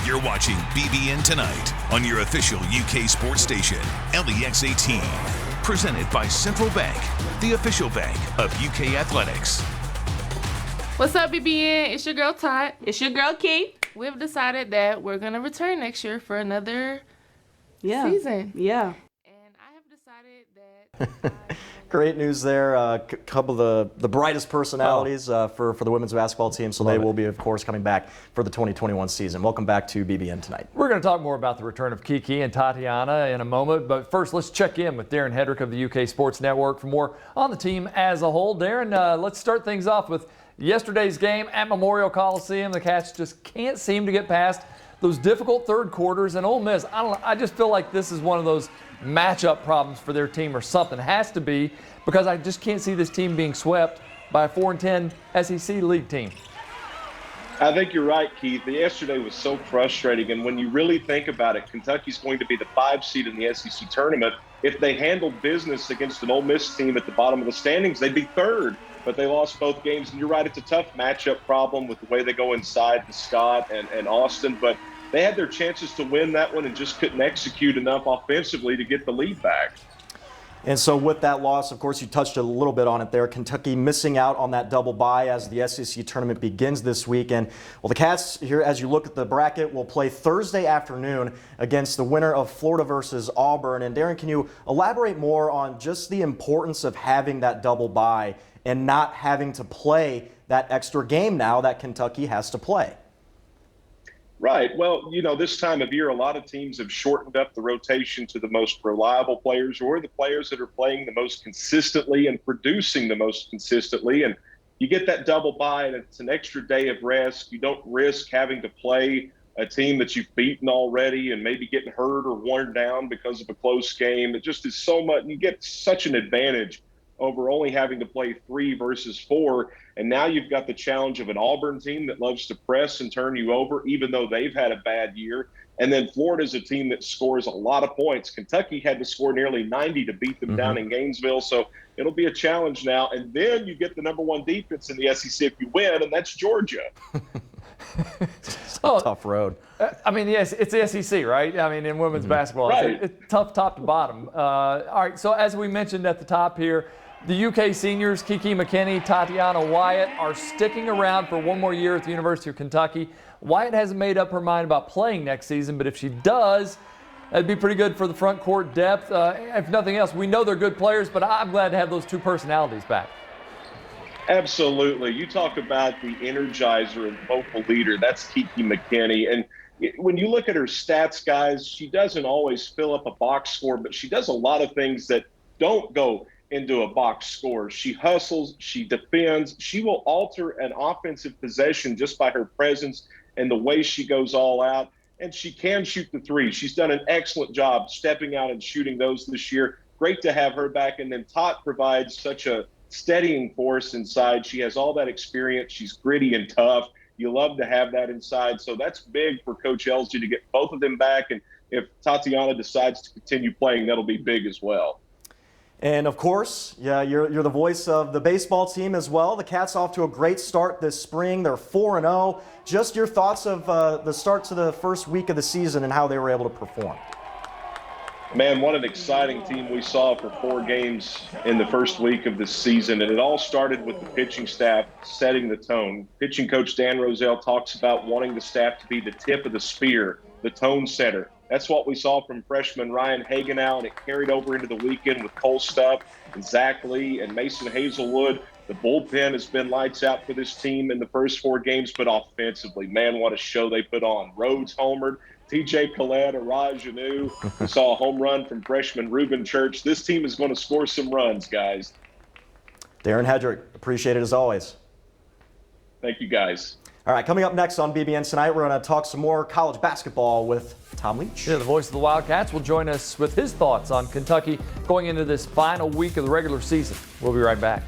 You're watching BBN Tonight on your official UK sports station, LEX 18. Presented by Central Bank, the official bank of UK Athletics. What's up, BBN? It's your girl, Todd. It's your girl, Keith. We've decided that we're going to return next year for another season. Yeah. And I have decided that... Great news there. A couple of the brightest personalities for the women's basketball team, so they will be, of course, coming back for the 2021 season. Welcome back to BBN Tonight. We're going to talk more about the return of Kiki and Tatiana in a moment, but first let's check in with Darren Headrick of the UK Sports Network for more on the team as a whole. Darren, let's start things off with yesterday's game at Memorial Coliseum. The Cats just can't seem to get past those difficult third quarters, and Ole Miss, I just feel like this is one of those matchup problems for their team or something. It has to be, because I just can't see this team being swept by a 4-10 SEC league team. I think you're right, Keith. Yesterday was so frustrating, and when you really think about it, Kentucky's going to be the 5 seed in the SEC tournament. If they handled business against an Ole Miss team at the bottom of the standings, they'd be 3rd. But they lost both games, and you're right, it's a tough matchup problem with the way they go inside to Scott and Austin. But they had their chances to win that one and just couldn't execute enough offensively to get the lead back. And so with that loss, of course, you touched a little bit on it there. Kentucky missing out on that double bye as the SEC tournament begins this week. And, well, the Cats here, as you look at the bracket, will play Thursday afternoon against the winner of Florida versus Auburn. And, Darren, can you elaborate more on just the importance of having that double bye and not having to play that extra game now that Kentucky has to play? Right. Well, this time of year, a lot of teams have shortened up the rotation to the most reliable players or the players that are playing the most consistently and producing the most consistently. And you get that double bye, and it's an extra day of rest. You don't risk having to play a team that you've beaten already and maybe getting hurt or worn down because of a close game. It just is so much. You get such an advantage over only having to play 3 versus 4. And now you've got the challenge of an Auburn team that loves to press and turn you over, even though they've had a bad year. And then Florida's a team that scores a lot of points. Kentucky had to score nearly 90 to beat them down in Gainesville. So it'll be a challenge now. And then you get the number 1 defense in the SEC if you win, and that's Georgia. It's a tough road. I mean, yes, it's the SEC, right? I mean, in women's basketball, right. It's tough top to bottom. All right, so as we mentioned at the top here, the UK seniors, Kiki McKinney, Tatiana Wyatt, are sticking around for one more year at the University of Kentucky. Wyatt hasn't made up her mind about playing next season, but if she does, that'd be pretty good for the front court depth. If nothing else, we know they're good players, but I'm glad to have those 2 personalities back. Absolutely. You talk about the energizer and vocal leader. That's Kiki McKinney. And when you look at her stats, guys, she doesn't always fill up a box score, but she does a lot of things that don't go into a box score. She hustles, she defends, she will alter an offensive possession just by her presence and the way she goes all out. And she can shoot the 3. She's done an excellent job stepping out and shooting those this year. Great to have her back. And then Tot provides such a steadying force inside. She has all that experience. She's gritty and tough. You love to have that inside. So that's big for Coach Elsie to get both of them back. And if Tatiana decides to continue playing, that'll be big as well. And, of course, yeah, you're the voice of the baseball team as well. The Cats off to a great start this spring. They're 4-0. Just your thoughts of the start to the first week of the season and how they were able to perform. Man, what an exciting team we saw for 4 games in the first week of the season. And it all started with the pitching staff setting the tone. Pitching coach Dan Roselle talks about wanting the staff to be the tip of the spear, the tone setter. That's what we saw from freshman Ryan Hagenow, and it carried over into the weekend with Cole Stupp and Zach Lee and Mason Hazelwood. The bullpen has been lights out for this team in the first 4 games, but offensively, man, what a show they put on. Rhodes homered, TJ Collette, Araj Anu. We saw a home run from freshman Ruben Church. This team is going to score some runs, guys. Darren Headrick, appreciate it as always. Thank you, guys. All right, coming up next on BBN Tonight, we're going to talk some more college basketball with Tom Leach. Yeah, the voice of the Wildcats will join us with his thoughts on Kentucky going into this final week of the regular season. We'll be right back.